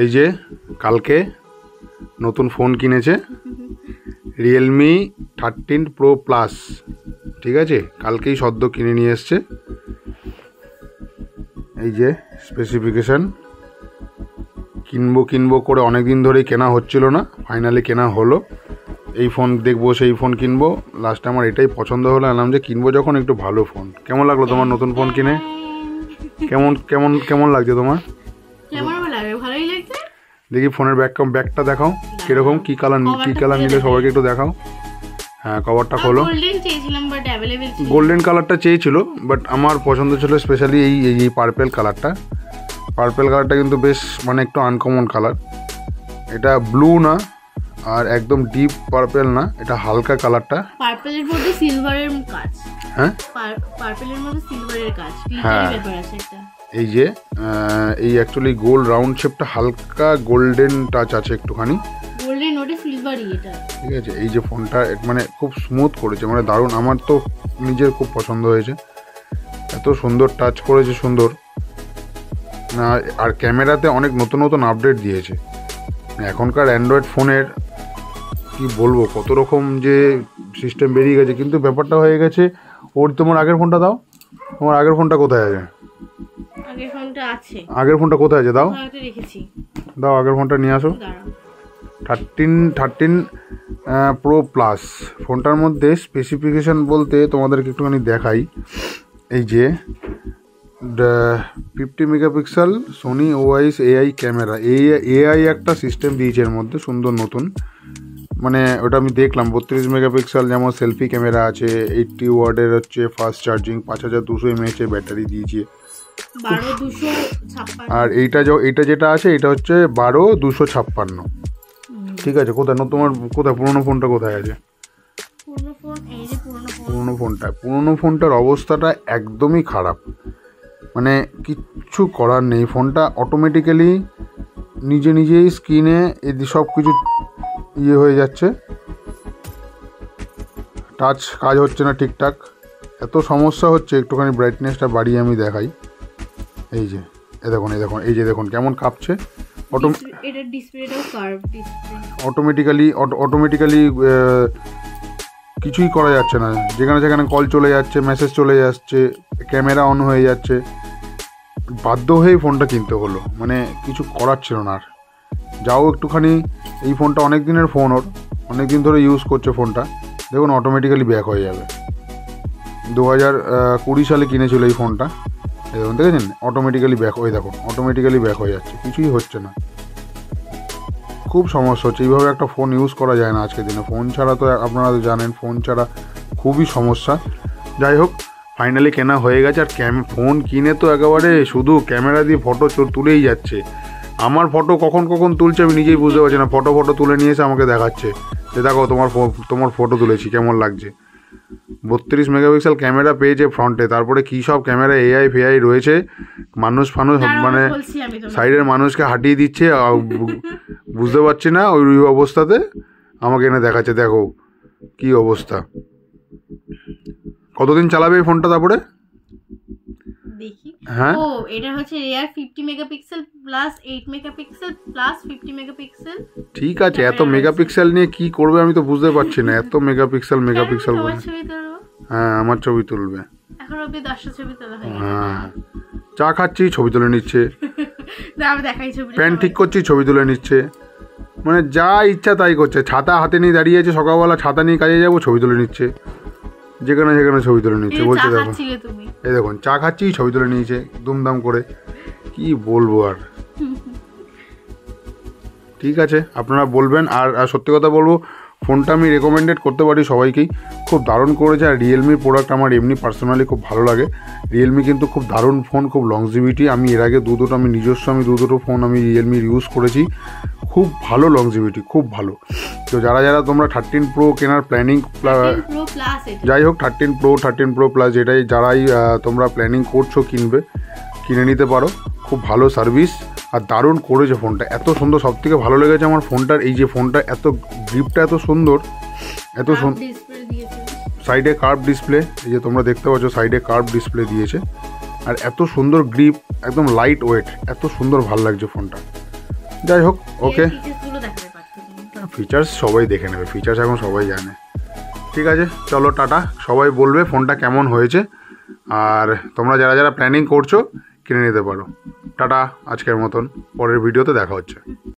এই যে কালকে নতুন ফোন কিনেছে রিয়েলমি 13 প্রো প্লাস, ঠিক আছে, কালকেই সদ্য কিনে নিয়ে এসছে। এই যে স্পেসিফিকেশান, কিনবো করে অনেক দিন ধরেই কেনা হচ্ছিল না, ফাইনালি কেনা হলো। এই ফোন দেখবো সেই ফোন কিনবো, লাস্টে আমার এটাই পছন্দ হলো, আনলাম যে কিনবো যখন একটু ভালো ফোন। কেমন লাগলো তোমার নতুন ফোন কিনে? কেমন কেমন কেমন লাগছে তোমার? দেখি ফোনের ব্যাকটা দেখাও কিরকম, কি কালার নিলে সবাইকে একটু দেখাও। হ্যাঁ, কভারটা খোলো। গোল্ডেন কালারটা চেয়েছিল, বাট আমার পছন্দ ছিল স্পেশালি এই পার্পেল কালারটা কিন্তু বেশ মানে একটু আনকমন কালার। এটা ব্লু না আর একদম ডিপ পার্পেল না, এটা হালকা কালারটা, পার্পেলের মধ্যে সিলভারের কাজ। হ্যাঁ, পার্পেলের মধ্যে সিলভারের কাজ, হ্যাঁ ব্যাপার আছে এটা। এই যে এই অ্যাকচুয়ালি গোল্ড রাউন্ড শেপটা হালকা গোল্ডেন টাচ আছে একটুখানি, গোল্ডেন ওটা সিলভারই এটা, ঠিক আছে। এই যে ফোনটা মানে খুব স্মুথ করেছে, মানে দারুণ, আমার তো নিজের খুব পছন্দ হয়েছে, এত সুন্দর টাচ করেছে, সুন্দর না। আর ক্যামেরাতে অনেক নতুন আপডেট দিয়েছে। এখনকার অ্যান্ড্রয়েড ফোনের কি বলবো, কত রকম যে সিস্টেম বেরিয়ে গেছে, কিন্তু ব্যাপারটা হয়ে গেছে ওর। তোমার আগের ফোনটা দাও, তোমার আগের ফোনটা কোথায় আছে? আগের ফোনটা কোথায় আছে? দাও দাও, আগের ফোনটা নিয়ে আসো। 13 প্রো প্লাস ফোনটার মধ্যে স্পেসিফিকেশান বলতে তোমাদেরকে একটুখানি দেখাই। এই যে 50 megapixel Sony OIS AI camera, AI একটা সিস্টেম দিয়েছে এর মধ্যে, সুন্দর নতুন। মানে ওটা আমি দেখলাম 32 মেগাপিক্সেল, যেমন সেলফি ক্যামেরা আছে, 80 ওয়াটের হচ্ছে ফাস্ট চার্জিং, 5200 mAh ব্যাটারি দিয়েছে। আর এইটা যেটা আছে এটা হচ্ছে 12256, ঠিক আছে। কোথায় তোমার, কোথায় পুরোনো ফোনটা কোথায় আছে? পুরোনো ফোনটার অবস্থাটা একদমই খারাপ, মানে কিচ্ছু করার নেই। ফোনটা অটোমেটিক্যালি নিজেই স্ক্রিনে সব কিছু হয়ে যাচ্ছে, টাচ কাজ হচ্ছে না ঠিকঠাক, এত সমস্যা হচ্ছে। একটুখানি ব্রাইটনেসটা বাড়িয়ে আমি দেখাই। এই যে দেখুন, এই যে দেখুন কেমন কাঁপছে। অটোমেটিক্যালি কিছুই করা যাচ্ছে না, যেখানে সেখানে কল চলে যাচ্ছে, মেসেজ চলে যাচ্ছে, ক্যামেরা অন হয়ে যাচ্ছে। বাধ্য হয়ে ফোনটা কিনতে হলো, মানে কিছু করার ছিল না আর। যাও একটুখানি, এই ফোনটা অনেক দিনের ফোন, ওর অনেক দিন ধরে ইউজ করছে ফোনটা, দেখুন অটোমেটিক্যালি ব্যাক হয়ে যাবে। 2020 সালে কিনেছিল এই ফোনটা, দেখুন দেখেছেন অটোমেটিক্যালি ব্যাক হয়ে, দেখুন অটোমেটিক্যালি ব্যাক হয়ে যাচ্ছে, কিছুই হচ্ছে না। খুব সমস্যা হচ্ছে, এইভাবে একটা ফোন ইউজ করা যায় না আজকের দিনে। ফোন ছাড়া তো আপনারা জানেন, ফোন ছাড়া খুবই সমস্যা। যাই হোক, ফাইনালি কেনা হয়ে গেছে। আর ফোন কিনে তো একেবারে শুধু ক্যামেরা দিয়ে ফটো তুলেই যাচ্ছে। আমার ফটো কখন তুলছে আমি নিজেই বুঝতে পারছি না। ফটো তুলে নিয়ে এসে আমাকে দেখাচ্ছে যে দেখো তোমার ফটো তুলেছি, কেমন লাগছে। 32 মেগাপিক্সেল ক্যামেরা পেয়েছে ফ্রন্টে, তারপরে কী সব ক্যামেরা এআই ফেআই রয়েছে, মানুষ মানে সাইডের মানুষকে হাঁটিয়ে দিচ্ছে, বুঝতে পারছি না। ওই অবস্থাতে আমাকে এনে দেখাচ্ছে, দেখো কি অবস্থা। কতদিন চালাবে এই ফোনটা? তারপরে দেখি। হ্যাঁ, ও এটা হচ্ছে রিয়ার 50 megapixel plus 8 megapixel plus 50 megapixel. ঠিক আছে, এত মেগাপিক্সেল নিয়ে কি করবে আমি তো বুঝতে পারছি না। এত মেগাপিক্সেল হ্যাঁ, আমার ছবি তুলবে। এখন অবধি 10টা ছবি তোলা হয়েছে। হ্যাঁ, চা খাচ্ছি ছবি তুলে নিচ্ছে, দাও দেখাই ছবি, প্যান্ট ঠিক করছি ছবি তুলে নিচ্ছে, মানে যা ইচ্ছা তাই করছে। ছাতা হাতে নিয়ে দাঁড়িয়ে আছে, সকালবেলা ছাতা নিয়ে কাজে যাবো, ছবি তুলে নিচ্ছে, যেখানে ছবি তুলে নিচ্ছে। বলছে দেখো, এই দেখুন চা খাচ্ছি ছবি তুলে নিয়েছে দুমদাম করে। কি বলবো আর। ঠিক আছে, আপনারা বলবেন। আর সত্যি কথা বলবো, ফোনটা আমি রেকমেন্ডেড করতে পারি সবাইকেই, খুব দারুণ করেছে। আর রিয়েলমির প্রোডাক্ট আমার এমনি পার্সোনালি খুব ভালো লাগে। রিয়েলমি কিন্তু খুব দারুণ ফোন, খুব লংজিভিটি। আমি এর আগে দু দুটো ফোন আমি রিয়েলমির ইউজ করেছি, খুব ভালো লংজিভিটি, খুব ভালো। তো যারা তোমরা 13 প্রো কেনার প্ল্যানিং, যাই হোক 13 প্রো প্লাস যারাই তোমরা প্ল্যানিং করছো কিনে নিতে পারো। খুব ভালো সার্ভিস, আর দারুণ করেছে ফোনটা, এত সুন্দর। সব থেকে ভালো লেগেছে আমার ফোনটার এই যে ফোনটা এত গ্রিপটা এত সুন্দর, এত সুন্দর। সাইডে কার্ভ ডিসপ্লে, এই যে তোমরা দেখতে পাচ্ছ সাইডে কার্ভ ডিসপ্লে দিয়েছে, আর এত সুন্দর গ্রিপ, একদম লাইট ওয়েট, এত সুন্দর ভালো লাগছে ফোনটা। যাই হোক, ওকে, ফিচার্স সবাই দেখে নেবে, ফিচার্স এখন সবাই জানে। ঠিক আছে, চলো টাটা। সবাই বলবে ফোনটা কেমন হয়েছে, আর তোমরা যারা যারা প্ল্যানিং করছো কিনে নিতে পারো। টাটা আজকের মতন, পরের ভিডিওতে দেখা হচ্ছে।